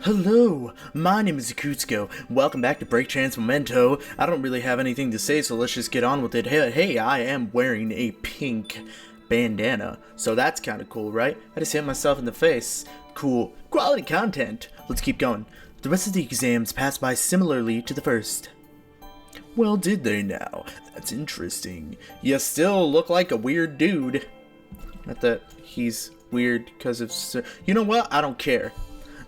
Hello, my name is Rekutsko. Welcome back to Break Chance Memento. I don't really have anything to say, so let's just get on with it. Hey, I am wearing a pink bandana, so that's kind of cool, right? I just hit myself in the face. Cool. Quality content. Let's keep going. The rest of the exams passed by similarly to the first. Well, did they now? That's interesting. You still look like a weird dude. Not that he's weird because of... You know what? I don't care.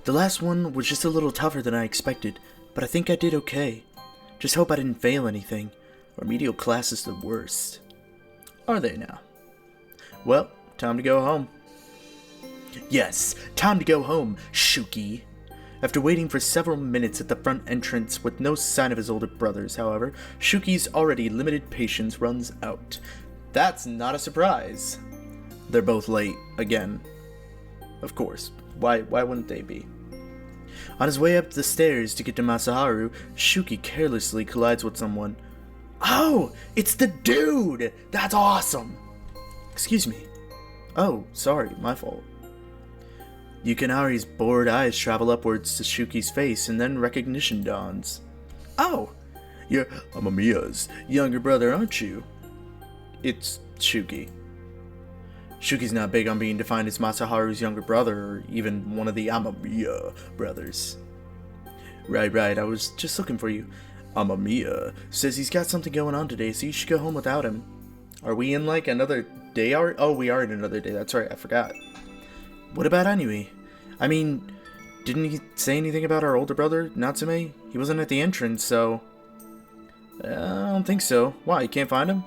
The last one was just a little tougher than I expected, but I think I did okay. Just hope I didn't fail anything. Remedial class is the worst. Are they now? Well, time to go home. Yes, time to go home, Shuki. After waiting for several minutes at the front entrance with no sign of his older brothers, however, Shuki's already limited patience runs out. That's not a surprise. They're both late, again. Of course. Why wouldn't they be? On his way up the stairs to get to Masaharu, Shuki carelessly collides with someone. Oh, it's the dude! That's awesome! Excuse me. Oh, sorry, my fault. Yukinari's bored eyes travel upwards to Shuki's face, and then recognition dawns. Oh, you're Amamiya's younger brother, aren't you? It's Shuki. Shuki's not big on being defined as Masaharu's younger brother, or even one of the Amamiya brothers. Right, I was just looking for you. Amamiya says he's got something going on today, so you should go home without him. Are we in like another day? Oh, we are in another day, that's right, I forgot. What about Anui? I mean, didn't he say anything about our older brother, Natsume? He wasn't at the entrance, so... I don't think so. Why, you can't find him?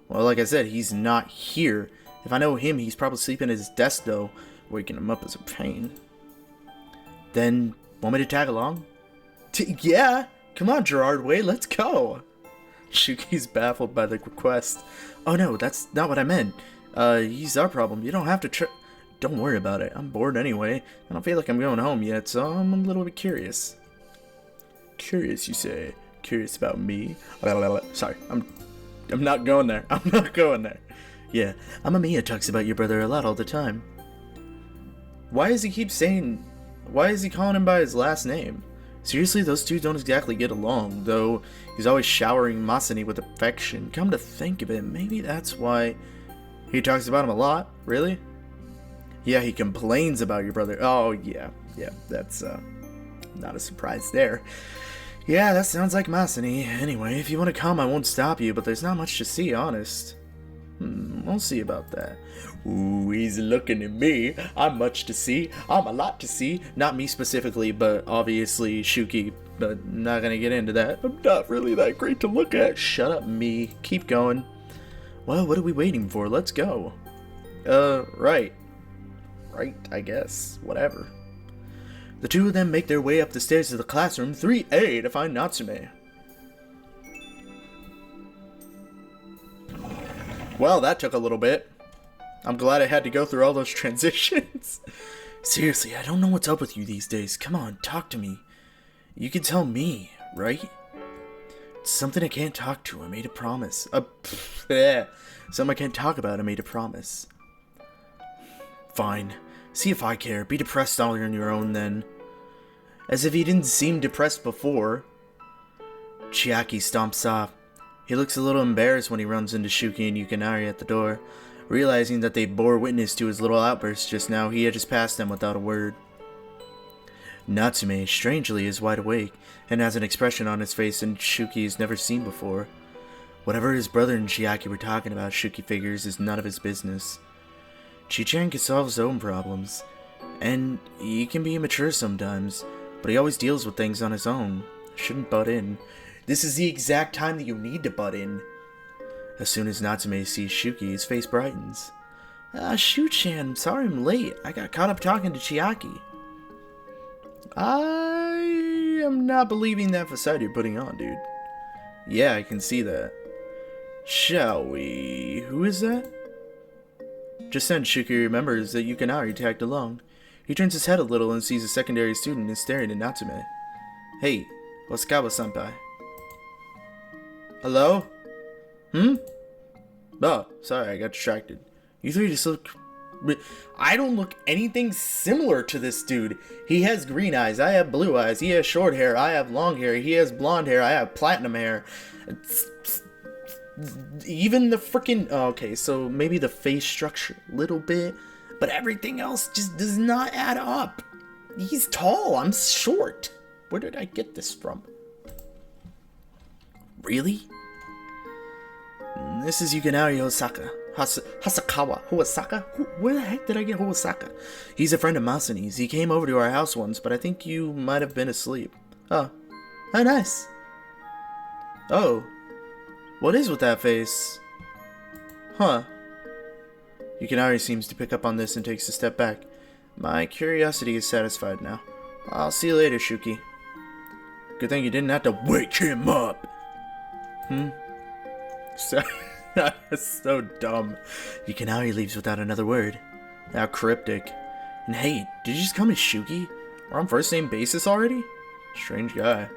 Well, like I said, he's not here. If I know him, he's probably sleeping at his desk, though. Waking him up is a pain. Then, want me to tag along? Yeah! Come on, Gerard Way, let's go! Shuki's baffled by the request. Oh no, that's not what I meant. He's our problem. You don't have to Don't worry about it. I'm bored anyway. I don't feel like I'm going home yet, so I'm a little bit curious. Curious, you say? Curious about me? Sorry, I'm not going there. I'm not going there. Yeah, Amamiya talks about your brother a lot all the time. Why does he calling him by his last name? Seriously, those two don't exactly get along, though he's always showering Masani with affection. Come to think of it, maybe that's why he talks about him a lot. Really? Yeah, he complains about your brother. Oh, yeah, that's not a surprise there. Yeah, that sounds like Masani. Anyway, if you want to come, I won't stop you, but there's not much to see, honest. We'll see about that. Ooh, he's looking at me. I'm much to see. I'm a lot to see. Not me specifically, but obviously Shuki. But not gonna get into that. I'm not really that great to look at. Shut up, me. Keep going. Well, what are we waiting for? Let's go. Right, I guess. Whatever. The two of them make their way up the stairs to the classroom 3A to find Natsume. Well, that took a little bit. I'm glad I had to go through all those transitions. Seriously, I don't know what's up with you these days. Come on, talk to me. You can tell me, right? It's something I can't talk to. I made a promise. Something I can't talk about. I made a promise. Fine. See if I care. Be depressed all on your own then. As if he didn't seem depressed before. Chiaki stomps off. He looks a little embarrassed when he runs into Shuki and Yukinari at the door. Realizing that they bore witness to his little outburst just now, he had just passed them without a word. Natsume, strangely, is wide awake, and has an expression on his face that Shuki has never seen before. Whatever his brother and Chiaki were talking about, Shuki figures, is none of his business. Chi-chan can solve his own problems, and he can be immature sometimes, but he always deals with things on his own. Shouldn't butt in. This is the exact time that you need to butt in. As soon as Natsume sees Shuki, his face brightens. Shu-chan, sorry I'm late. I got caught up talking to Chiaki. I am not believing that facade you're putting on, dude. Yeah, I can see that. Shall we? Who is that? Just then, Shuki remembers that Yukinari tagged along. He turns his head a little and sees a secondary student is staring at Natsume. Hey, Wasukawa-senpai. Hello? Oh, sorry, I got distracted. You three just look I don't look anything similar to this dude. He has green eyes. I have blue eyes. He has short hair. I have long hair. He has blonde hair. I have platinum hair. Even the freaking... Okay, so maybe the face structure a little bit. But everything else just does not add up. He's tall. I'm short. Where did I get this from? Really? This is Yukinari Osaka. Hasakawa. Hoasaka? Where the heck did I get Hoasaka? He's a friend of Masani's. He came over to our house once, but I think you might have been asleep. Oh. Oh, nice. Oh. What is with that face? Huh. Yukinari seems to pick up on this and takes a step back. My curiosity is satisfied now. I'll see you later, Shuki. Good thing you didn't have to wake him up. So, that's so dumb. Yukinari leaves without another word. How cryptic. And hey, did you just call me Shuki? We're on first name basis already? Strange guy.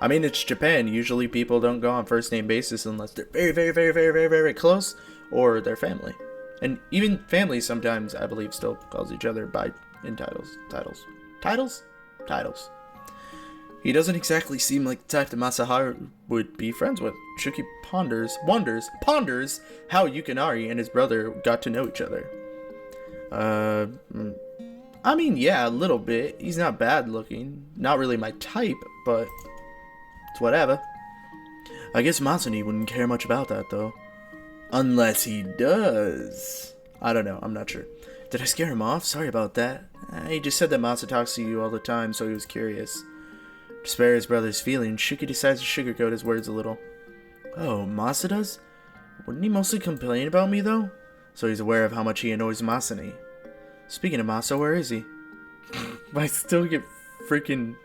I mean, it's Japan. Usually people don't go on first name basis unless they're very, very, very, very, very, very close or their family. And even family sometimes, I believe, still calls each other by titles. He doesn't exactly seem like the type that Masaharu would be friends with. Shuki ponders how Yukinari and his brother got to know each other. I mean, yeah, a little bit. He's not bad looking. Not really my type, but it's whatever. I guess Masani wouldn't care much about that, though. Unless he does. I don't know, I'm not sure. Did I scare him off? Sorry about that. He just said that Masa talks to you all the time, so he was curious. To spare his brother's feelings, Shuki decides to sugarcoat his words a little. Oh, Masa does? Wouldn't he mostly complain about me, though? So he's aware of how much he annoys Masani. Speaking of Masa, where is he? I still get freaking...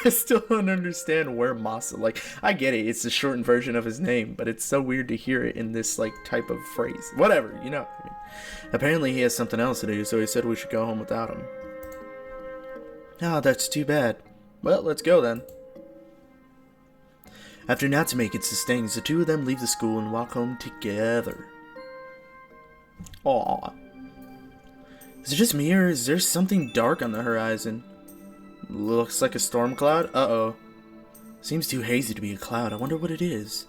I still don't understand where Masa... Like, I get it, it's the shortened version of his name, but it's so weird to hear it in this, like, type of phrase. Whatever, you know. I mean, apparently he has something else to do, so he said we should go home without him. Oh, that's too bad. Well, let's go then. After Natsume gets his things, the two of them leave the school and walk home together. Aww. Is it just me, or is there something dark on the horizon? Looks like a storm cloud? Uh-oh. Seems too hazy to be a cloud. I wonder what it is.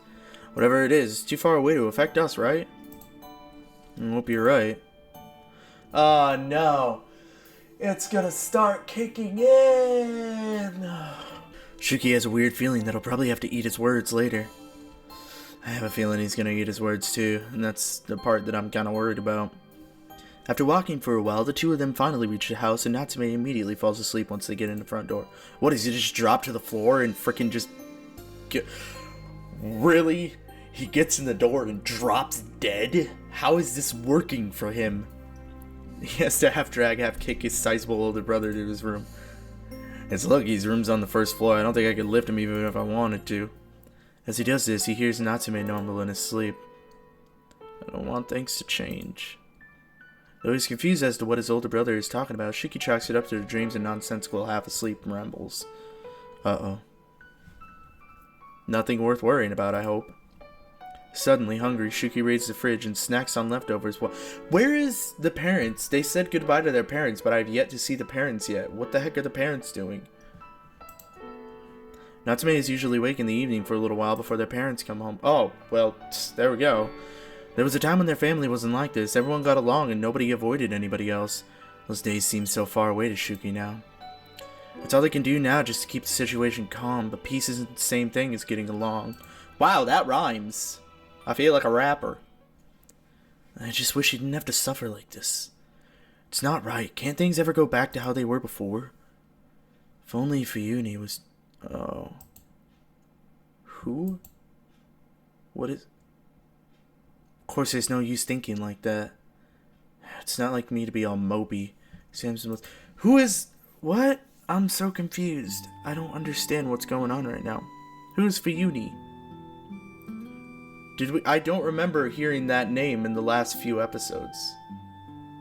Whatever it is, it's too far away to affect us, right? I hope you're right. Oh, no. It's gonna start kicking in. Shuki has a weird feeling that he'll probably have to eat his words later. I have a feeling he's gonna eat his words too, and that's the part that I'm kinda worried about. After walking for a while, the two of them finally reach the house, and Natsume immediately falls asleep once they get in the front door. What, does he just drop to the floor and freaking just get... Really? He gets in the door and drops dead? How is this working for him? He has to half drag, half kick his sizable older brother to his room. It's lucky his room's on the first floor. I don't think I could lift him even if I wanted to. As he does this, he hears Natsume mumble in his sleep. I don't want things to change. Though he's confused as to what his older brother is talking about, Shuki chalks it up to the dreams and nonsensical half-asleep rambles. Uh-oh. Nothing worth worrying about, I hope. Suddenly hungry, Shuki raids the fridge and snacks on leftovers. Where is the parents? They said goodbye to their parents, but I've yet to see the parents yet. What the heck are the parents doing? Natsume is usually awake in the evening for a little while before their parents come home. Oh, well, there we go. There was a time when their family wasn't like this. Everyone got along and nobody avoided anybody else. Those days seem so far away to Shuki now. It's all they can do now just to keep the situation calm, but peace isn't the same thing as getting along. Wow, that rhymes. I feel like a rapper. I just wish he didn't have to suffer like this. It's not right. Can't things ever go back to how they were before? If only Fuyuni was... Oh. Who? What is... Of course, there's no use thinking like that. It's not like me to be all mopey. Samson was... Who is... What? I'm so confused. I don't understand what's going on right now. Who's Fuyuni? I don't remember hearing that name in the last few episodes.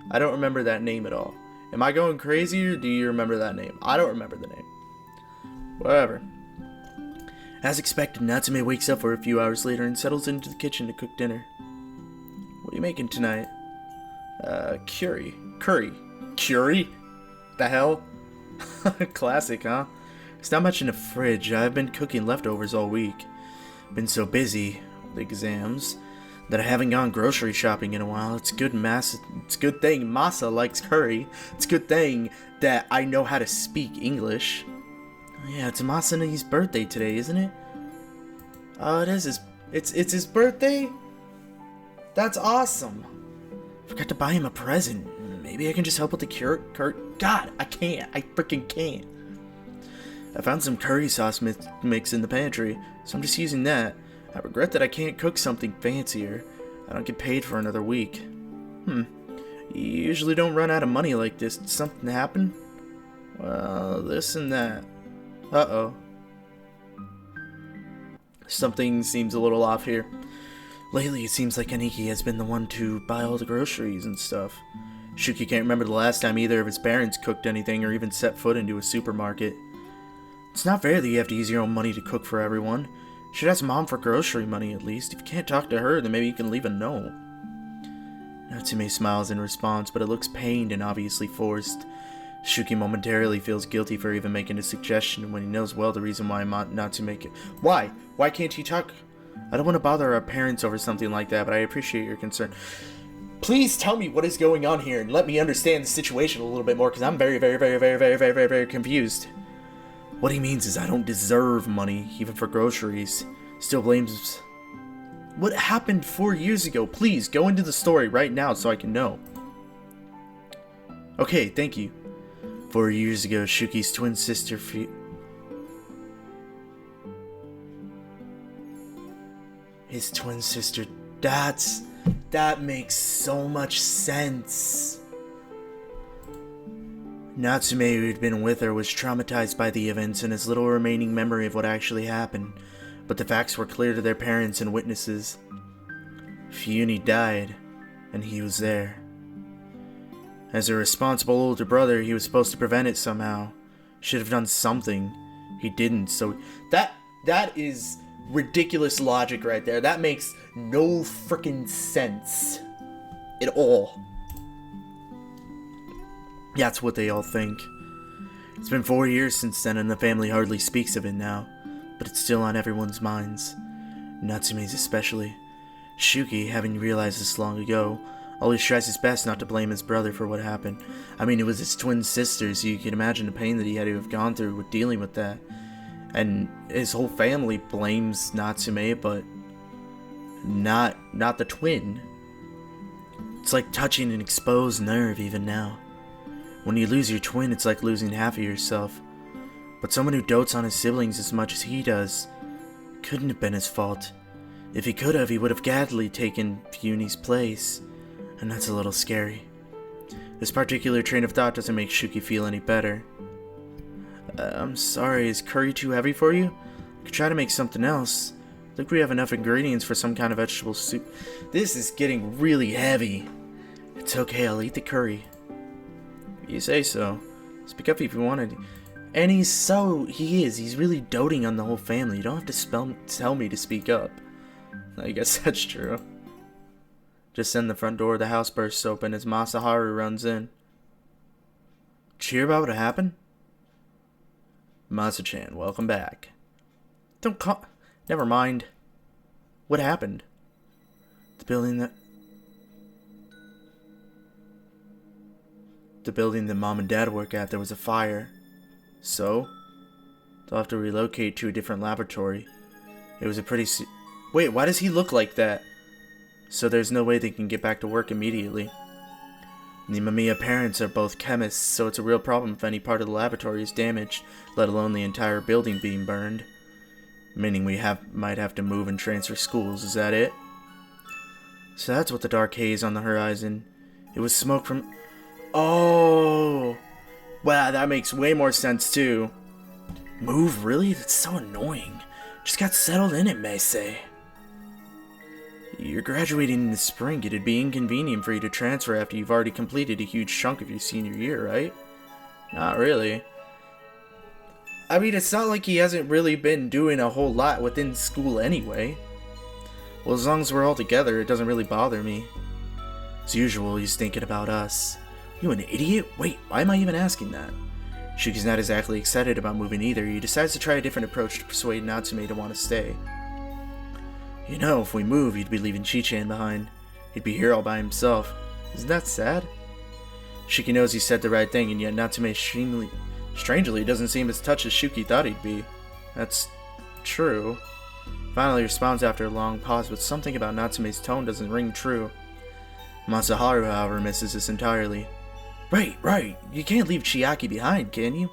I don't remember that name at all. Am I going crazy, or do you remember that name? I don't remember the name. Whatever. As expected, Natsume wakes up for a few hours later and settles into the kitchen to cook dinner. What are you making tonight? Curry. Curry? The hell? Classic, huh? There's not much in the fridge. I've been cooking leftovers all week. Been so busy with exams that I haven't gone grocery shopping in a while. It's good thing Masa likes curry. It's a good thing that I know how to speak English. Oh, yeah, it's Masana's birthday today, isn't it? Oh, it is it's his birthday? That's awesome. Forgot to buy him a present. Maybe I can just help with the God, I can't. I freaking can't. I found some curry sauce mix in the pantry, so I'm just using that. I regret that I can't cook something fancier. I don't get paid for another week. You usually don't run out of money like this. Did something happen? Well, this and that. Uh-oh. Something seems a little off here. Lately, it seems like Aniki has been the one to buy all the groceries and stuff. Shuki can't remember the last time either of his parents cooked anything or even set foot into a supermarket. It's not fair that you have to use your own money to cook for everyone. You should ask Mom for grocery money at least. If you can't talk to her, then maybe you can leave a note. Natsume smiles in response, but it looks pained and obviously forced. Shuki momentarily feels guilty for even making a suggestion when he knows well the reason why Natsume can— Why? Why can't he talk? I don't want to bother our parents over something like that, but I appreciate your concern. Please tell me what is going on here and let me understand the situation a little bit more, because I'm very confused. What he means is I don't deserve money, even for groceries. Still blames... What happened 4 years ago? Please, go into the story right now so I can know. Okay, thank you. 4 years ago, Shuki's twin sister... His twin sister... That makes so much sense. Natsume, who had been with her, was traumatized by the events and has little remaining memory of what actually happened, but the facts were clear to their parents and witnesses. Fuyuni died, and he was there. As a responsible older brother, he was supposed to prevent it somehow. Should have done something. He didn't, so that is ridiculous logic right there. That makes no freaking sense at all. That's what they all think. It's been 4 years since then, and the family hardly speaks of it now, but it's still on everyone's minds. Natsume's especially. Shuki, having realized this long ago, always tries his best not to blame his brother for what happened. I mean, it was his twin sister, so you can imagine the pain that he had to have gone through with dealing with that. And his whole family blames Natsume, but not the twin. It's like touching an exposed nerve even now. When you lose your twin, it's like losing half of yourself. But someone who dotes on his siblings as much as he does couldn't have been his fault. If he could have, he would have gladly taken Fuyuni's place, and that's a little scary. This particular train of thought doesn't make Shuki feel any better. I'm sorry, is curry too heavy for you? I could try to make something else. I think we have enough ingredients for some kind of vegetable soup. This is getting really heavy. It's okay, I'll eat the curry. You say so. Speak up if you wanted. And he is. He's really doting on the whole family. You don't have to tell me to speak up. I guess that's true. Just then the front door of the house bursts open as Masaharu runs in. Did you hear about what happened? Masa-chan, welcome back. Don't call... Never mind. What happened? The building that Mom and Dad work at, there was a fire. So? They'll have to relocate to a different laboratory. It was a pretty... Wait, why does he look like that? So there's no way they can get back to work immediately. The Mamiya parents are both chemists, so it's a real problem if any part of the laboratory is damaged, let alone the entire building being burned. Meaning we might have to move and transfer schools, is that it? So that's what the dark haze on the horizon. It was smoke from... Oh! Wow, that makes way more sense too. Move, really? That's so annoying. Just got settled in it, Meisei. You're graduating in the spring. It'd be inconvenient for you to transfer after you've already completed a huge chunk of your senior year, right? Not really. I mean, it's not like he hasn't really been doing a whole lot within school anyway. Well, as long as we're all together, it doesn't really bother me. As usual, he's thinking about us. You an idiot? Wait, why am I even asking that? Shuki's not exactly excited about moving either. He decides to try a different approach to persuade Natsume to want to stay. You know, if we move, he'd be leaving Chi-chan behind. He'd be here all by himself. Isn't that sad? Shuki knows he said the right thing, and yet Natsume strangely doesn't seem as touched as Shuki thought he'd be. That's true. Finally responds after a long pause, but something about Natsume's tone doesn't ring true. Masaharu, however, misses this entirely. Right. You can't leave Chiaki behind, can you?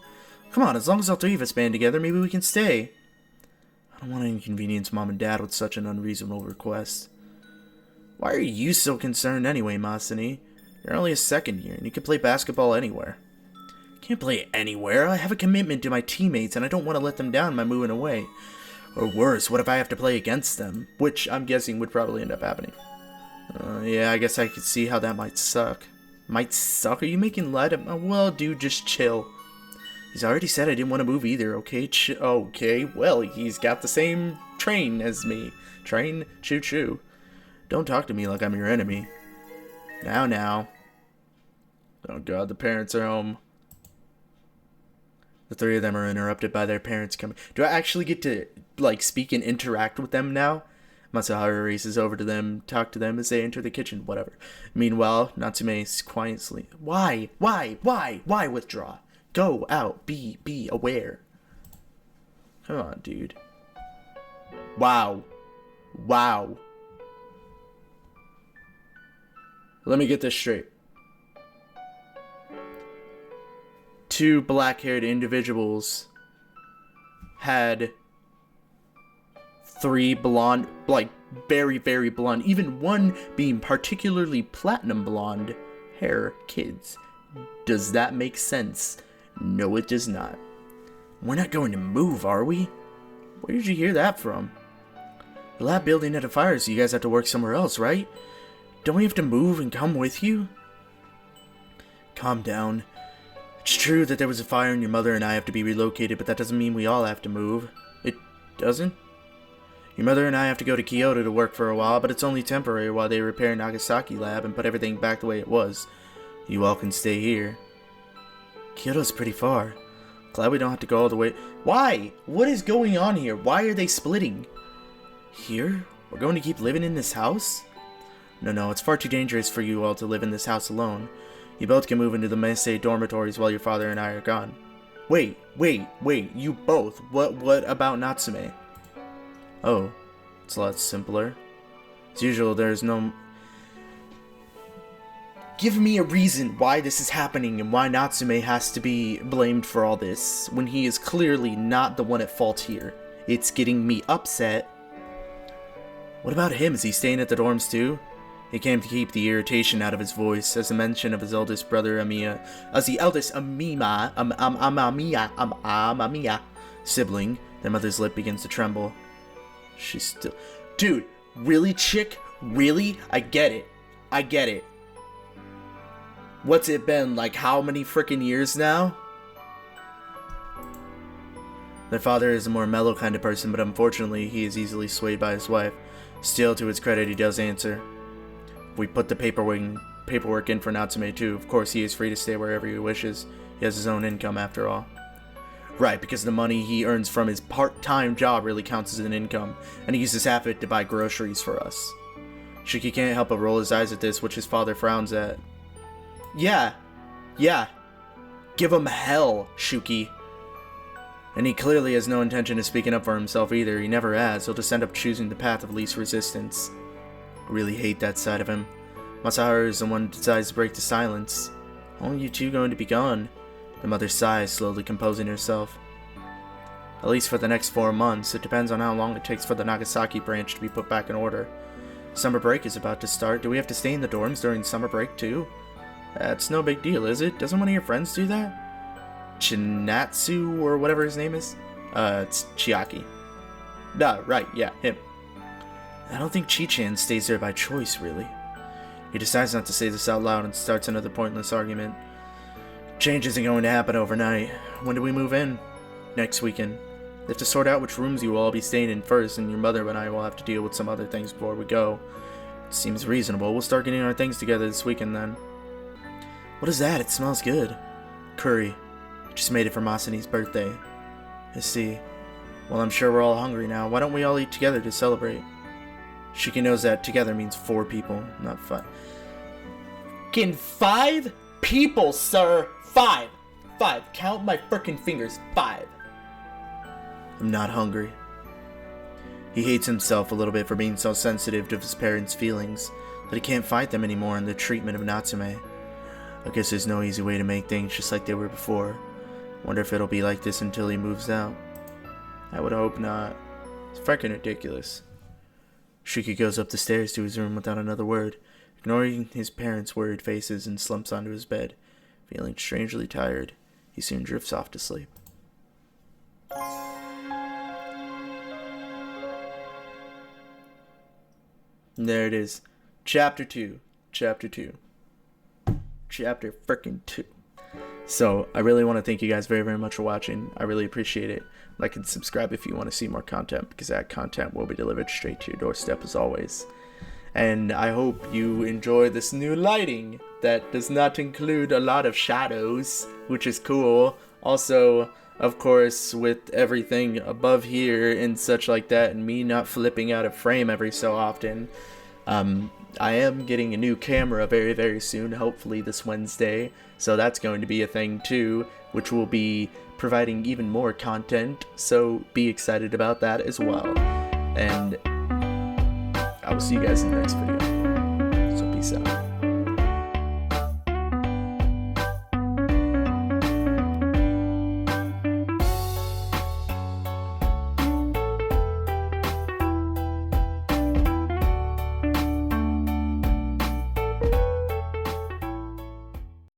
Come on, as long as all three of us band together, maybe we can stay. I don't want to inconvenience Mom and Dad with such an unreasonable request. Why are you so concerned anyway, Masani? You're only a second year, and you can play basketball anywhere. Can't play anywhere. I have a commitment to my teammates, and I don't want to let them down by moving away. Or worse, what if I have to play against them? Which I'm guessing would probably end up happening. Yeah, I guess I could see how that might suck. Might suck? Are you making light of... well, dude, just chill. He's already said I didn't want to move either, okay? Okay, well, he's got the same train as me. Train, choo-choo. Don't talk to me like I'm your enemy. Now. Oh god, the parents are home. The three of them are interrupted by their parents coming. Do I actually get to, like, speak and interact with them now? Masaharu races over to them, talk to them as they enter the kitchen, whatever. Meanwhile, Natsume quietly, Why withdraw? Go out, be aware. Come on, dude. Wow. Let me get this straight. Two black-haired individuals had three blonde, like, very, very blonde, even one being particularly platinum blonde hair kids. Does that make sense? No, it does not. We're not going to move, are we? Where did you hear that from? The lab building had a fire, so you guys have to work somewhere else, right? Don't we have to move and come with you? Calm down. It's true that there was a fire and your mother and I have to be relocated, but that doesn't mean we all have to move. It doesn't? Your mother and I have to go to Kyoto to work for a while, but it's only temporary while they repair Nagasaki lab and put everything back the way it was. You all can stay here. Kyoto's pretty far. Glad we don't have to go all the way. Why? What is going on here? Why are they splitting? Here? We're going to keep living in this house? No, it's far too dangerous for you all to live in this house alone. You both can move into the Meisei dormitories while your father and I are gone. Wait, you both. What about Natsume? Oh, it's a lot simpler. As usual, there's no... Give me a reason why this is happening and why Natsume has to be blamed for all this, when he is clearly not the one at fault here. It's getting me upset. What about him? Is he staying at the dorms too? He came to keep the irritation out of his voice as the mention of his eldest brother Amiya, sibling, their mother's lip begins to tremble. She's still... Dude, really, chick? Really? I get it. What's it been, like how many freaking years now? Their father is a more mellow kind of person, but unfortunately he is easily swayed by his wife. Still, to his credit, he does answer. We put the paperwork in for Natsume too. Of course, he is free to stay wherever he wishes. He has his own income after all. Right, because the money he earns from his part-time job really counts as an income, and he uses half of it to buy groceries for us. Shuki can't help but roll his eyes at this, which his father frowns at. Yeah. Give him hell, Shuki. And he clearly has no intention of speaking up for himself either. He never has. He'll just end up choosing the path of least resistance. I really hate that side of him. Masaharu is the one who decides to break the silence. Only you two going to be gone? The mother sighs, slowly composing herself. At least for the next 4 months. It depends on how long it takes for the Nagasaki branch to be put back in order. Summer break is about to start. Do we have to stay in the dorms during summer break too? That's no big deal, is it? Doesn't one of your friends do that? Chinatsu, or whatever his name is? It's Chiaki. Right, yeah, him. I don't think Chi-chan stays there by choice, really. He decides not to say this out loud and starts another pointless argument. Change isn't going to happen overnight. When do we move in? Next weekend. We have to sort out which rooms you will all be staying in first, and your mother and I will have to deal with some other things before we go. Seems reasonable. We'll start getting our things together this weekend then. What is that? It smells good. Curry. Just made it for Masani's birthday. I see. Well, I'm sure we're all hungry now. Why don't we all eat together to celebrate? Shiki knows that together means 4 people, not 5. Fucking 5 people, sir! 5! 5. Count my frickin' fingers. 5. I'm not hungry. He hates himself a little bit for being so sensitive to his parents' feelings, that he can't fight them anymore in the treatment of Natsume. I guess there's no easy way to make things just like they were before. Wonder if it'll be like this until he moves out. I would hope not. It's frickin' ridiculous. Shiki goes up the stairs to his room without another word, ignoring his parents' worried faces, and slumps onto his bed. Feeling strangely tired, he soon drifts off to sleep. And there it is. Chapter 2. Chapter 2. Chapter frickin' 2. So, I really want to thank you guys very, very much for watching. I really appreciate it. Like and subscribe if you want to see more content, because that content will be delivered straight to your doorstep as always. And I hope you enjoy this new lighting that does not include a lot of shadows, which is cool. Also, of course, with everything above here and such like that, and me not flipping out of frame every so often, I am getting a new camera very, very soon, hopefully this Wednesday. So that's going to be a thing too, which will be providing even more content. So be excited about that as well. And I will see you guys in the next video. So peace out.